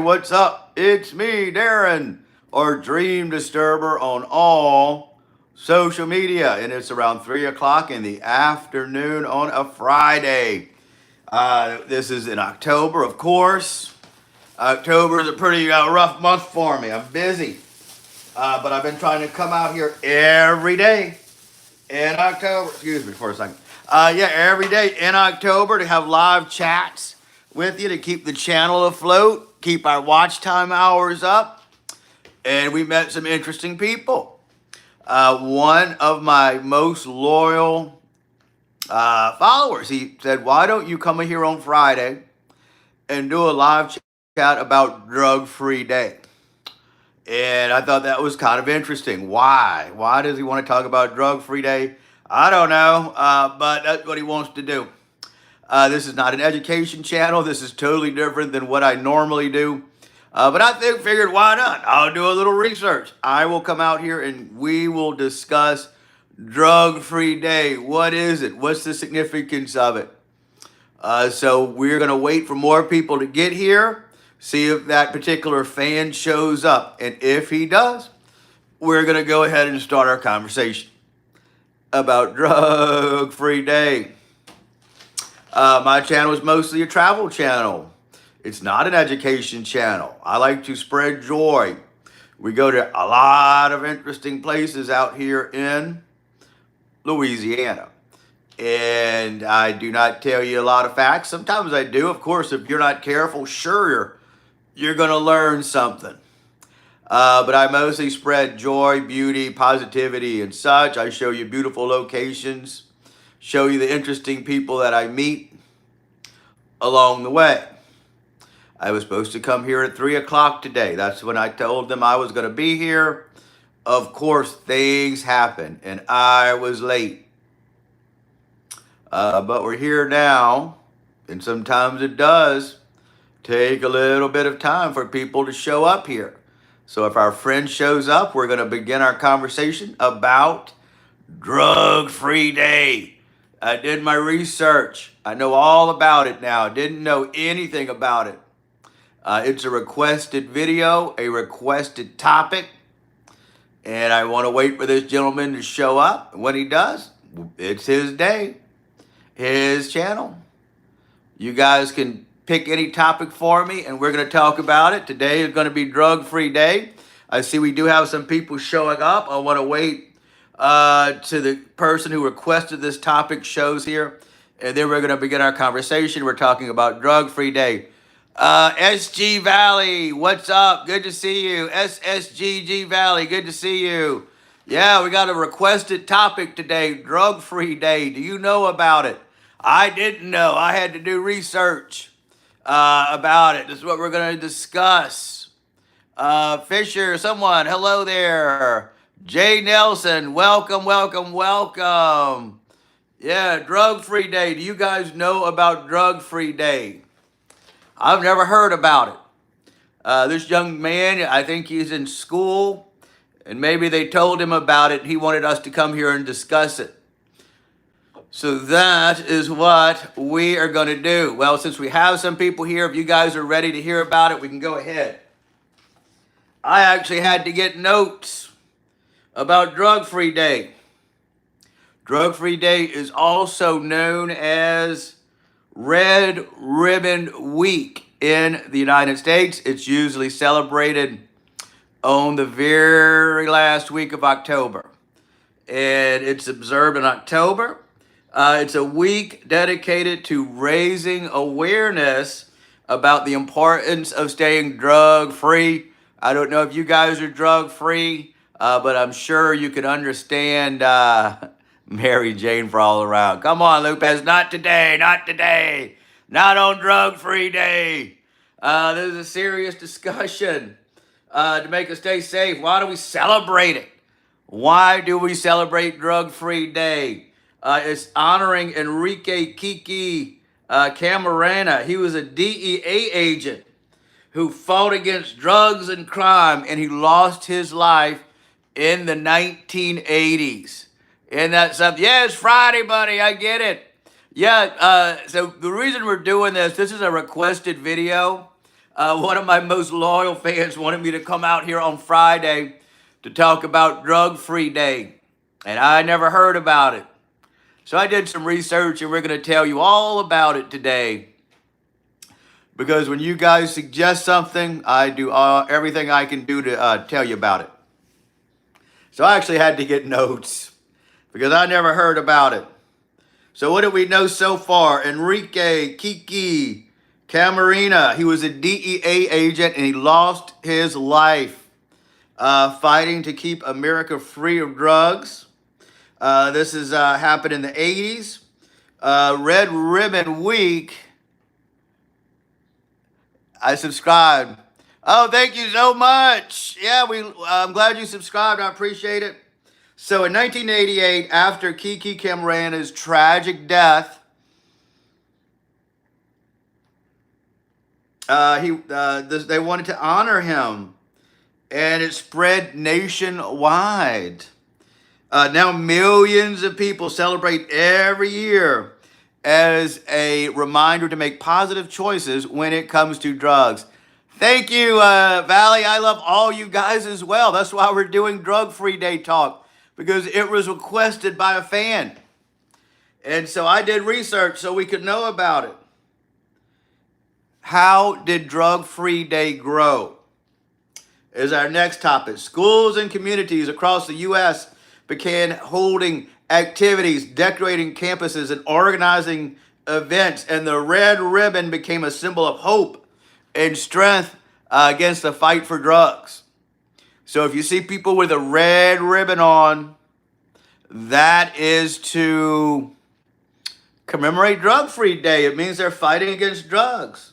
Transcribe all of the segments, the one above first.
What's up? It's me, Darren, or Dream Disturber on all social media, and it's around 3 o'clock in the afternoon on a Friday. This is in October, of course. October is a pretty rough month for me. I'm busy, but I've been trying to come out here every day in October. Excuse me for a second. Every day in October to have live chats with you to keep the channel afloat, keep our watch time hours up, and we met some interesting people. One of my most loyal followers, he said, "Why don't you come here on Friday and do a live chat about Drug-Free Day?" And I thought that was kind of interesting. Why? Why does he want to talk about Drug-Free Day? I don't know, but that's what he wants to do. This is not an education channel. This is totally different than what I normally do. But I figured, why not? I'll do a little research. I will come out here and we will discuss Drug-Free Day. What is it? What's the significance of it? So we're going to wait for more people to get here, see if that particular fan shows up. And if he does, we're going to go ahead and start our conversation about Drug-Free Day. My channel is mostly a travel channel. It's not an education channel. I like to spread joy. We go to a lot of interesting places out here in Louisiana. And I do not tell you a lot of facts. Sometimes I do. Of course, if you're not careful, sure, you're going to learn something. But I mostly spread joy, beauty, positivity, and such. I show you beautiful locations, show you the interesting people that I meet along the way. I was supposed to come here at 3 o'clock today. That's when I told them I was going to be here. Of course, things happen, and I was late. But we're here now, and sometimes it does take a little bit of time for people to show up here. So if our friend shows up, we're going to begin our conversation about Drug-Free Day. I did my research. I know all about it now. Didn't know anything about it. It's a requested video, a requested topic, and I want to wait for this gentleman to show up. When he does, it's his day, his channel. You guys can pick any topic for me, and we're going to talk about it. Today is going to be Drug-Free Day. I see we do have some people showing up. I want to wait to the person who requested this topic shows here, and then we're going to begin our conversation. We're talking about Drug-Free Day. SG Valley, what's up? Good to see you. SSGG Valley, good to see you. Yeah, we got a requested topic today, Drug-Free Day. Do you know about it? I didn't know. I had to do research about it. This is what we're going to discuss. Fisher, someone, hello there. Jay Nelson, welcome, welcome, welcome. Yeah, Drug-Free Day. Do you guys know about Drug-Free Day? I've never heard about it. This young man, I think he's in school, and maybe they told him about it. He wanted us to come here and discuss it. So that is what we are going to do. Well, since we have some people here, if you guys are ready to hear about it, we can go ahead. I actually had to get notes about Drug-Free Day. Drug-Free Day is also known as Red Ribbon Week in the United States. It's usually celebrated on the very last week of October. And it's observed in October. It's a week dedicated to raising awareness about the importance of staying drug-free. I don't know if you guys are drug-free, but I'm sure you can understand Mary Jane for all around. Come on, Lopez, not today, not today. Not on Drug-Free Day. This is a serious discussion to make us stay safe. Why do we celebrate it? Why do we celebrate Drug-Free Day? It's honoring Enrique Kiki Camarena. He was a DEA agent who fought against drugs and crime, and he lost his life in the 1980s. And that's something. Yeah, it's Friday, buddy. I get it. Yeah. So the reason we're doing this is a requested video. One of my most loyal fans wanted me to come out here on Friday to talk about Drug Free Day, and I never heard about it. So I did some research, and we're going to tell you all about it today. Because when you guys suggest something, I do everything I can do to tell you about it. So I actually had to get notes because I never heard about it. So what do we know so far? Enrique Kiki Camarena, he was a DEA agent and he lost his life fighting to keep America free of drugs. This has happened in the 80s. Red Ribbon Week. I subscribed. Oh, thank you so much. Yeah, I'm glad you subscribed. I appreciate it. So in 1988, after Kiki Camarena's tragic death, they wanted to honor him, and it spread nationwide. Now millions of people celebrate every year as a reminder to make positive choices when it comes to drugs. Thank you, Valley. I love all you guys as well. That's why we're doing Drug Free Day Talk, because it was requested by a fan. And so I did research so we could know about it. How did Drug Free Day grow? Is our next topic. Schools and communities across the U.S. began holding activities, decorating campuses, and organizing events. And the red ribbon became a symbol of hope and strength against the fight for drugs. So if you see people with a red ribbon on, that is to commemorate Drug Free Day. It means they're fighting against drugs.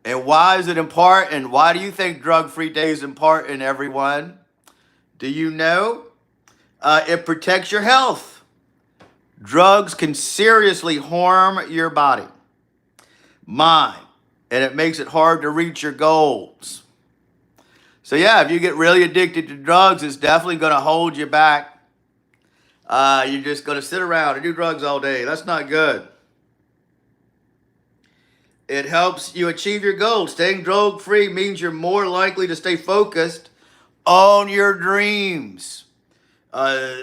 And why is it important? Why do you think Drug Free Day is important, everyone? Do you know? It protects your health. Drugs can seriously harm your body, mind, and it makes it hard to reach your goals. So yeah, if you get really addicted to drugs, it's definitely going to hold you back. You're just going to sit around and do drugs all day. That's not good. It helps you achieve your goals. Staying drug-free means you're more likely to stay focused on your dreams.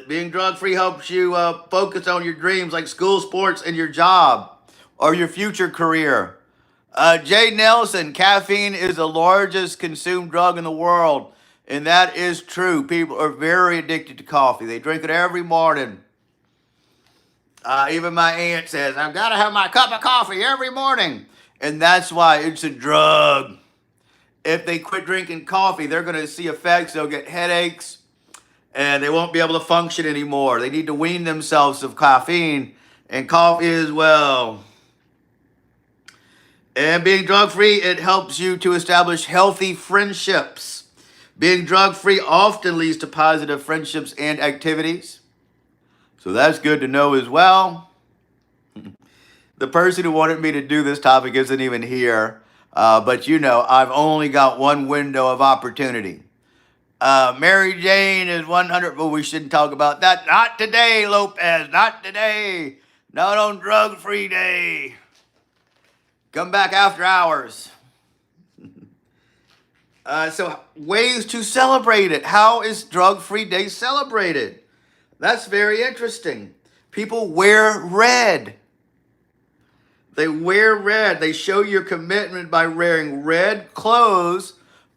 Being drug-free helps you focus on your dreams like school, sports, and your job or your future career. Jay Nelson, caffeine is the largest consumed drug in the world. And that is true. People are very addicted to coffee. They drink it every morning. Even my aunt says, I've got to have my cup of coffee every morning. And that's why it's a drug. If they quit drinking coffee, they're going to see effects. They'll get headaches, and they won't be able to function anymore. They need to wean themselves of caffeine and coffee as well. And being drug-free, it helps you to establish healthy friendships. Being drug-free often leads to positive friendships and activities. So that's good to know as well. The person who wanted me to do this topic isn't even here. But you know, I've only got one window of opportunity. Mary Jane is 100, but we shouldn't talk about that. Not today, Lopez, not today. Not on Drug Free Day. Come back after hours. So ways to celebrate it. How is Drug Free Day celebrated? That's very interesting. People wear red. They wear red. They show your commitment by wearing red clothes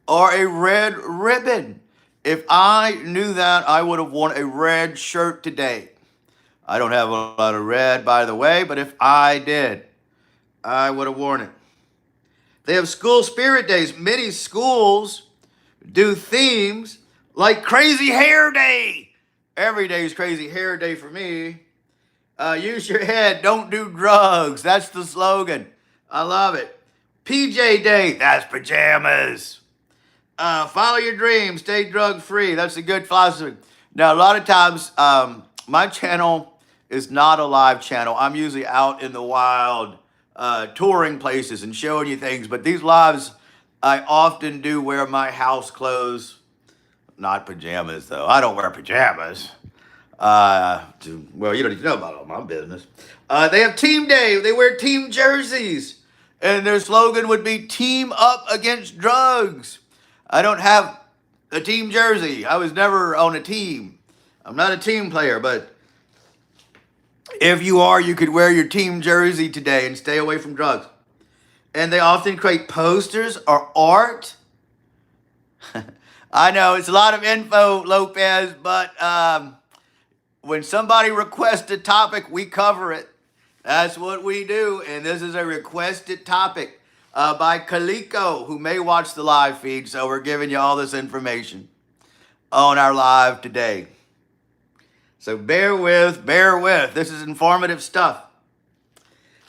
or a red ribbon. If I knew that, I would have worn a red shirt today. I don't have a lot of red, by the way, but if I did, I would have worn it. They have school spirit days. Many schools do themes like Crazy Hair Day. Every day is Crazy Hair Day for me. Use your head, don't do drugs. That's the slogan. I love it. PJ Day, that's pajamas. Follow your dreams, stay drug free. That's a good philosophy. Now, a lot of times, my channel is not a live channel. I'm usually out in the wild, touring places and showing you things. But these lives, I often do wear my house clothes. Not pajamas, though. I don't wear pajamas. Well, you don't need to know about all my business. They have team day. They wear team jerseys. And their slogan would be team up against drugs. I don't have a team jersey. I was never on a team. I'm not a team player, but if you are, you could wear your team jersey today and stay away from drugs. And they often create posters or art. I know it's a lot of info, Lopez, but when somebody requests a topic, we cover it. That's what we do. And this is a requested topic by Kaliko, who may watch the live feed. So we're giving you all this information on our live today. So bear with. This is informative stuff.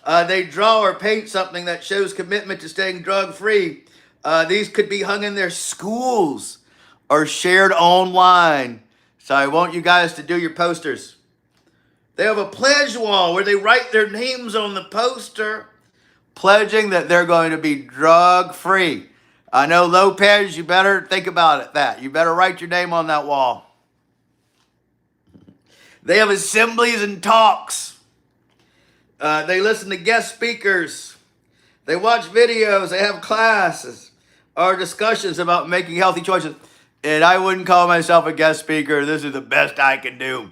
They draw or paint something that shows commitment to staying drug-free. These could be hung in their schools or shared online. So I want you guys to do your posters. They have a pledge wall where they write their names on the poster, pledging that they're going to be drug-free. I know, Lopez, you better think about that. You better write your name on that wall. They have assemblies and talks. They listen to guest speakers. They watch videos. They have classes or discussions about making healthy choices. And I wouldn't call myself a guest speaker. This is the best I can do.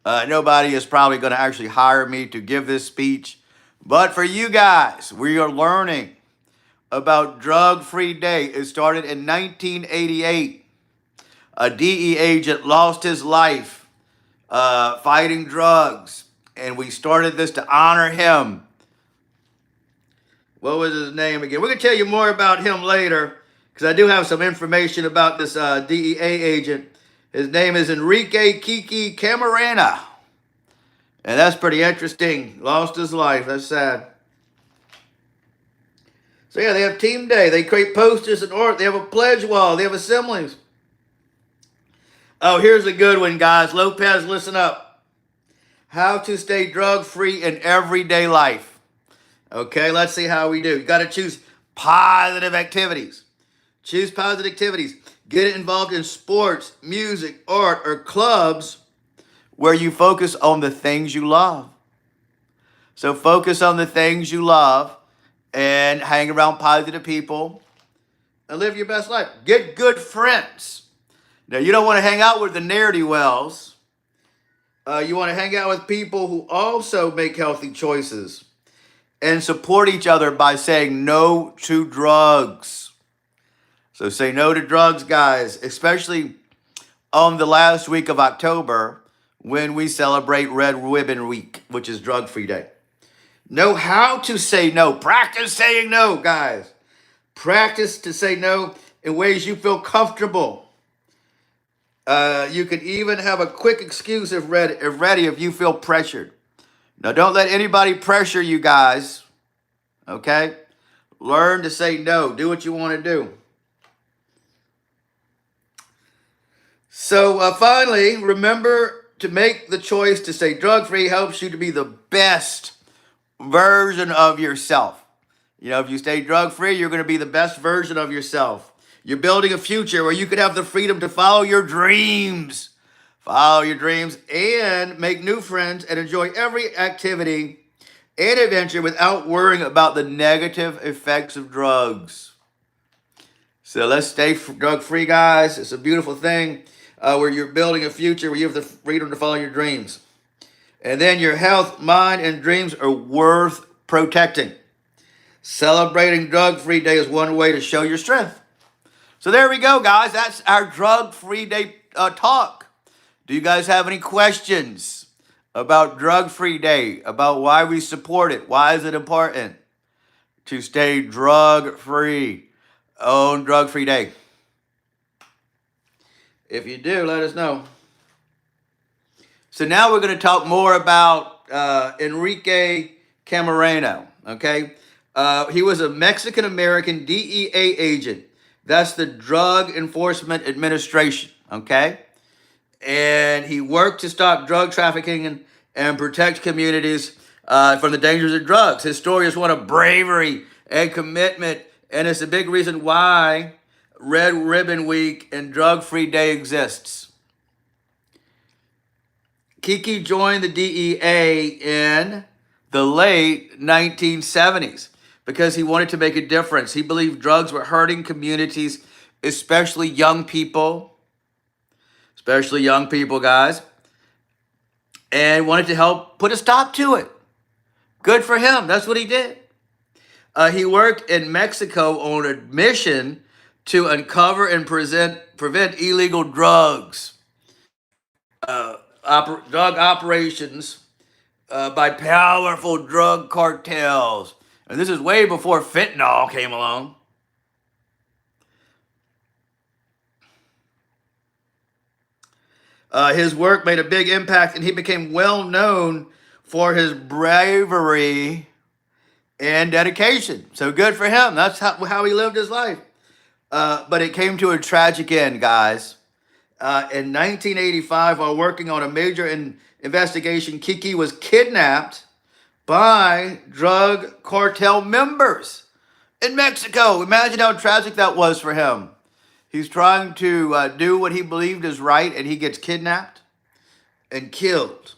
Nobody is probably going to actually hire me to give this speech. But for you guys, we are learning about Drug-Free Day. It started in 1988. A DE agent lost his life fighting drugs. And we started this to honor him. What was his name again? We're going to tell you more about him later, because I do have some information about this DEA agent. His name is Enrique Kiki Camarena. And that's pretty interesting. Lost his life. That's sad. So yeah, they have team day. They create posters and art. They have a pledge wall. They have assemblies. Oh, here's a good one, guys. Lopez, listen up. How to stay drug-free in everyday life. Okay, let's see how we do. You got to choose positive activities. Choose positive activities. Get involved in sports, music, art, or clubs where you focus on the things you love. So focus on the things you love and hang around positive people and live your best life. Get good friends. Now, you don't want to hang out with the ne'er-do-wells. You want to hang out with people who also make healthy choices and support each other by saying no to drugs. So say no to drugs, guys, especially on the last week of October when we celebrate Red Ribbon Week, which is Drug-Free Day. Know how to say no. Practice saying no, guys. Practice to say no in ways you feel comfortable. You could even have a quick excuse if ready if you feel pressured. Now, don't let anybody pressure you, guys. Okay? Learn to say no. Do what you want to do. So finally, remember to make the choice to stay drug-free helps you to be the best version of yourself. You know, if you stay drug-free, you're going to be the best version of yourself. You're building a future where you could have the freedom to follow your dreams. Follow your dreams and make new friends and enjoy every activity and adventure without worrying about the negative effects of drugs. So let's stay drug-free, guys. It's a beautiful thing where you're building a future where you have the freedom to follow your dreams. And then your health, mind, and dreams are worth protecting. Celebrating Drug-Free Day is one way to show your strength. So there we go, guys. That's our Drug-Free Day talk. Do you guys have any questions about Drug-Free Day, about why we support it? Why is it important to stay drug-free on Drug-Free Day? If you do, let us know. So now we're going to talk more about Enrique Camarena, okay? He was a Mexican-American DEA agent. That's the Drug Enforcement Administration, okay? And he worked to stop drug trafficking and protect communities from the dangers of drugs. His story is one of bravery and commitment, and it's a big reason why Red Ribbon Week and Drug-Free Day exists. Kiki joined the DEA in the late 1970s because he wanted to make a difference. He believed drugs were hurting communities, especially young people, guys, and wanted to help put a stop to it. Good for him. That's what he did. He worked in Mexico on a mission to uncover and prevent illegal drugs, drug operations by powerful drug cartels. And this is way before fentanyl came along. His work made a big impact, and he became well known for his bravery and dedication. So good for him. That's how he lived his life. But it came to a tragic end, guys. In 1985, while working on a major investigation, Kiki was kidnapped by drug cartel members in Mexico. Imagine how tragic that was for him. He's trying to do what he believed is right, and he gets kidnapped and killed.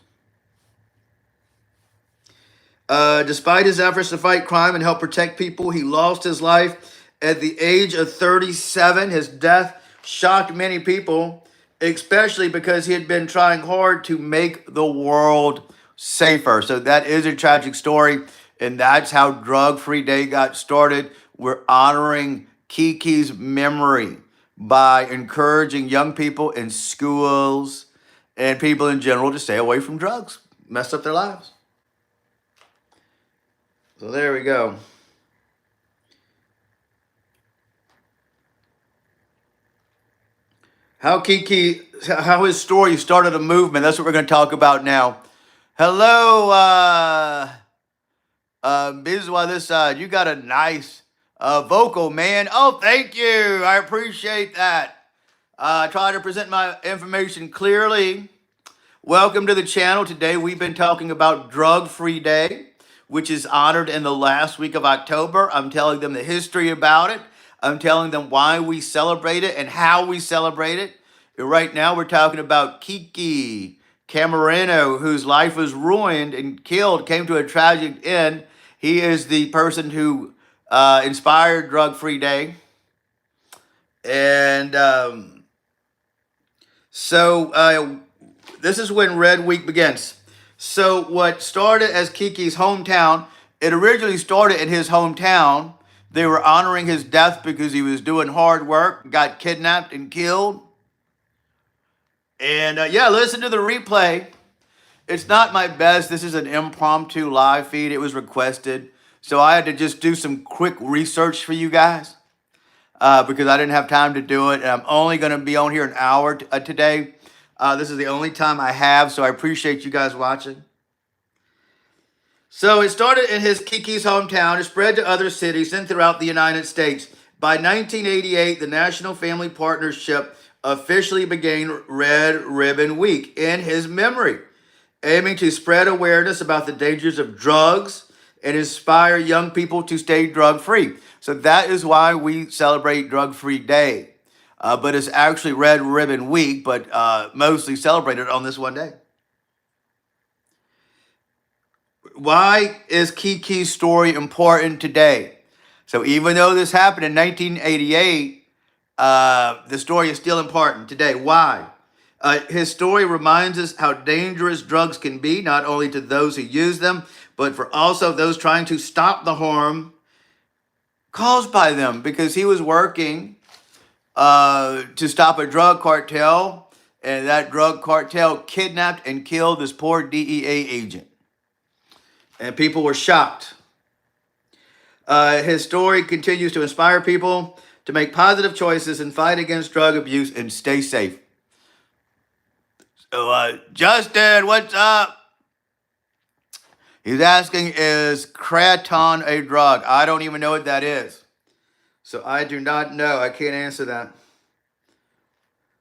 Despite his efforts to fight crime and help protect people, he lost his life at the age of 37. His death shocked many people, especially because he had been trying hard to make the world safer. So that is a tragic story, and that's how Drug Free Day got started. We're honoring Kiki's memory by encouraging young people in schools and people in general to stay away from drugs, mess up their lives. So there we go. How his story started a movement. That's what we're going to talk about now. Hello, Bizwa this side. You got a nice vocal, man. Oh, thank you. I appreciate that. I try to present my information clearly. Welcome to the channel. Today we've been talking about Drug Free Day, which is honored in the last week of October. I'm telling them the history about it. I'm telling them why we celebrate it and how we celebrate it. Right now we're talking about Kiki Camarena, whose life was ruined and killed, came to a tragic end. He is the person who inspired Drug Free Day. And this is when Red Week begins. So what started as Kiki's hometown, it originally started in his hometown. They were honoring his death because he was doing hard work, got kidnapped and killed. And listen to the replay. It's not my best. This is an impromptu live feed. It was requested. So I had to just do some quick research for you guys because I didn't have time to do it. And I'm only going to be on here an hour today. This is the only time I have, so I appreciate you guys watching. So it started in his Kiki's hometown. It spread to other cities and throughout the United States. By 1988, the National Family Partnership officially began Red Ribbon Week in his memory, aiming to spread awareness about the dangers of drugs and inspire young people to stay drug-free. So that is why we celebrate Drug Free Day. But it's actually Red Ribbon Week, but mostly celebrated on this one day. Why is Kiki's story important today? So even though this happened in 1988, the story is still important today. Why? His story reminds us how dangerous drugs can be, not only to those who use them, but for also those trying to stop the harm caused by them, because he was working to stop a drug cartel, and that drug cartel kidnapped and killed this poor DEA agent. And people were shocked. His story continues to inspire people to make positive choices and fight against drug abuse and stay safe. So, Justin, what's up? He's asking, is kratom a drug? I don't even know what that is. So I do not know. I can't answer that.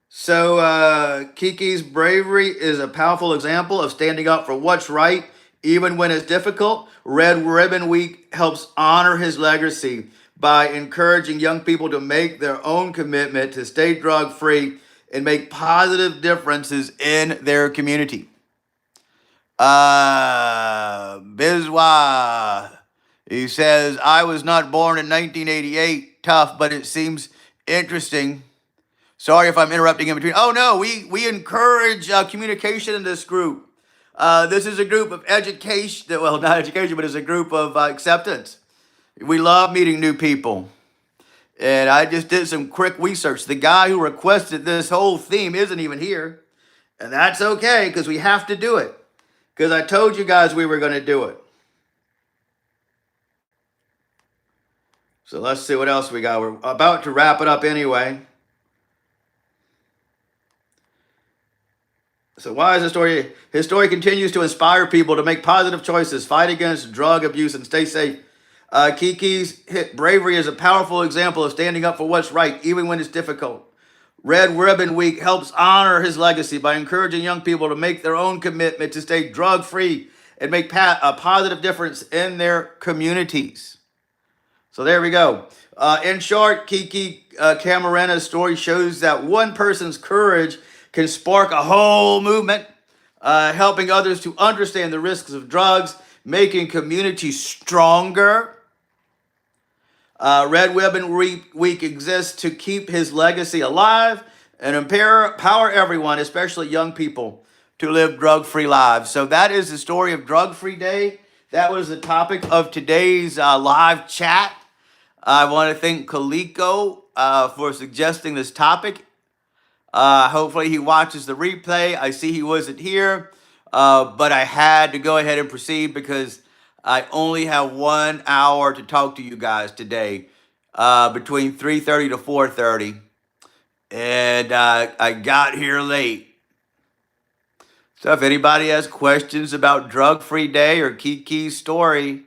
So Kiki's bravery is a powerful example of standing up for what's right, even when it's difficult. Red Ribbon Week helps honor his legacy by encouraging young people to make their own commitment to stay drug-free and make positive differences in their community. Bizwa. He says, I was not born in 1988. Tough, but it seems interesting. Sorry if I'm interrupting in between. Oh, no, we encourage communication in this group. This is a group of education, well, not education, but it's a group of acceptance. We love meeting new people. And I just did some quick research. The guy who requested this whole theme isn't even here. And that's okay, because we have to do it. Because I told you guys we were going to do it. So let's see what else we got. We're about to wrap it up anyway. So why is his story? His story continues to inspire people to make positive choices, fight against drug abuse, and stay safe. Kiki's bravery is a powerful example of standing up for what's right, even when it's difficult. Red Ribbon Week helps honor his legacy by encouraging young people to make their own commitment to stay drug-free and make a positive difference in their communities. So there we go. In short, Kiki Camarena's story shows that one person's courage can spark a whole movement, helping others to understand the risks of drugs, making communities stronger. Red Ribbon Week exists to keep his legacy alive and empower everyone, especially young people, to live drug-free lives. So that is the story of Drug-Free Day. That was the topic of today's live chat. I want to thank Kaliko for suggesting this topic. Hopefully he watches the replay. I see he wasn't here, but I had to go ahead and proceed because I only have 1 hour to talk to you guys today, between 3:30 to 4:30, and I got here late. So if anybody has questions about Drug-Free Day or Kiki's story,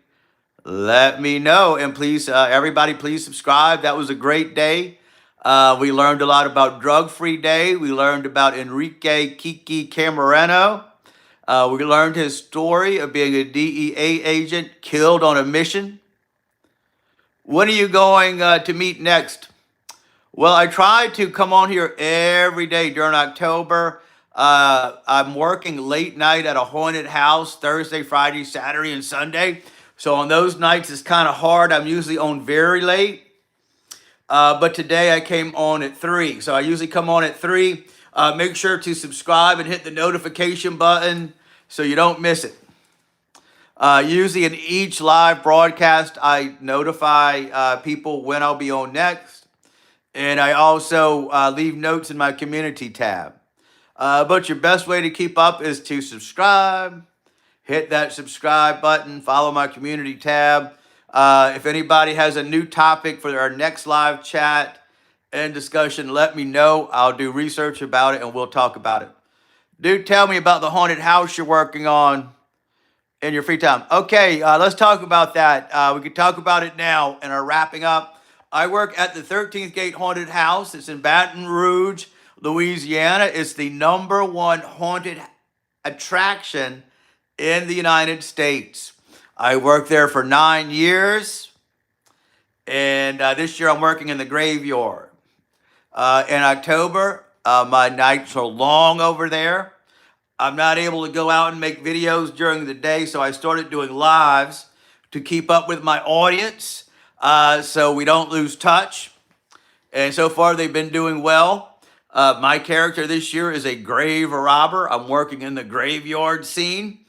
let me know. And please, everybody, please subscribe. That was a great day. We learned a lot about Drug-Free Day. We learned about Enrique Kiki Camarena. We learned his story of being a DEA agent killed on a mission. When are you going to meet next? Well, I try to come on here every day during October. I'm working late night at a haunted house Thursday, Friday, Saturday, and Sunday. So on those nights, it's kind of hard. I'm usually on very late. But today I came on at 3. So I usually come on at 3. Make sure to subscribe and hit the notification button so you don't miss it. Usually in each live broadcast, I notify people when I'll be on next. And I also leave notes in my community tab. But your best way to keep up is to subscribe. Hit that subscribe button. Follow my community tab. If anybody has a new topic for our next live chat and discussion, let me know. I'll do research about it and we'll talk about it. Do tell me about the haunted house you're working on in your free time. Okay, let's talk about that. We can talk about it now and are wrapping up. I work at the 13th Gate Haunted House. It's in Baton Rouge, Louisiana. It's the #1 haunted attraction in the United States. I worked there for 9 years, and this year I'm working in the graveyard. In October, my nights are long over there. I'm not able to go out and make videos during the day, so I started doing lives to keep up with my audience, so we don't lose touch. And so far, they've been doing well. My character this year is a grave robber. I'm working in the graveyard scene.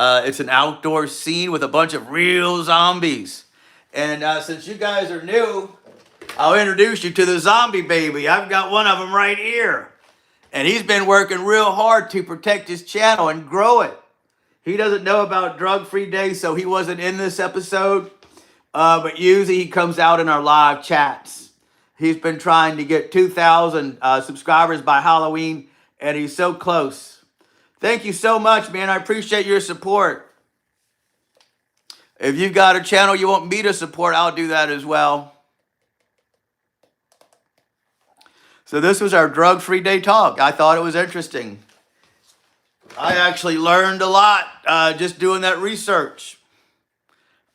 It's an outdoor scene with a bunch of real zombies. And since you guys are new, I'll introduce you to the zombie baby. I've got one of them right here. And he's been working real hard to protect his channel and grow it. He doesn't know about Drug-Free Day, so he wasn't in this episode. But usually he comes out in our live chats. He's been trying to get 2,000 subscribers by Halloween, and he's so close. Thank you so much, man. I appreciate your support. If you've got a channel you want me to support, I'll do that as well. So this was our Drug-Free Day talk. I thought it was interesting. I actually learned a lot just doing that research.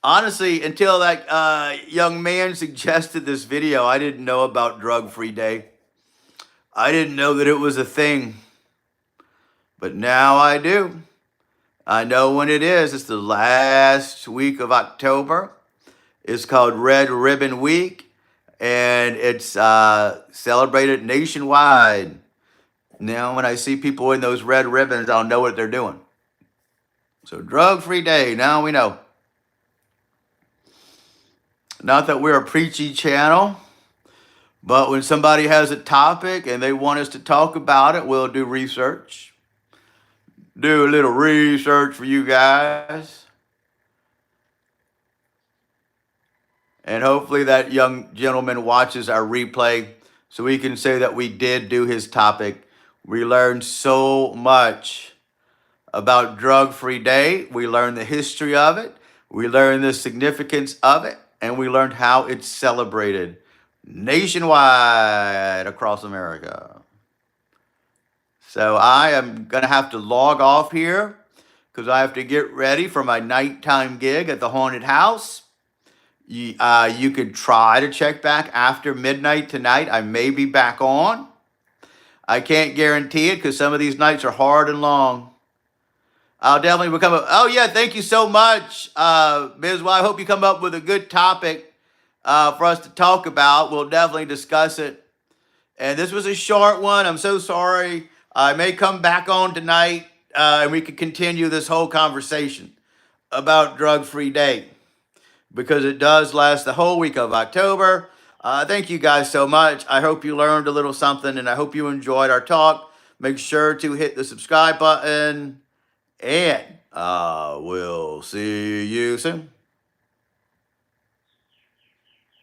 Honestly, until that young man suggested this video, I didn't know about Drug-Free Day. I didn't know that it was a thing. But now I do. I know when it is. It's the last week of October. It's called Red Ribbon Week, and it's celebrated nationwide. Now, when I see people in those red ribbons, I'll know what they're doing. So, drug-free day. Now we know. Not that we're a preachy channel, but when somebody has a topic and they want us to talk about it, we'll do research. Do a little research for you guys. And hopefully that young gentleman watches our replay so we can say that we did do his topic. We learned so much about Drug-Free Day. We learned the history of it. We learned the significance of it. And we learned how it's celebrated nationwide across America. So I am going to have to log off here because I have to get ready for my nighttime gig at the haunted house. You could try to check back after midnight tonight. I may be back on. I can't guarantee it because some of these nights are hard and long. I'll definitely become a... Oh, yeah, thank you so much, Ms. Y. I hope you come up with a good topic for us to talk about. We'll definitely discuss it. And this was a short one. I'm so sorry. I may come back on tonight and we can continue this whole conversation about Drug-Free Day because it does last the whole week of October. Thank you guys so much. I hope you learned a little something and I hope you enjoyed our talk. Make sure to hit the subscribe button and we'll see you soon.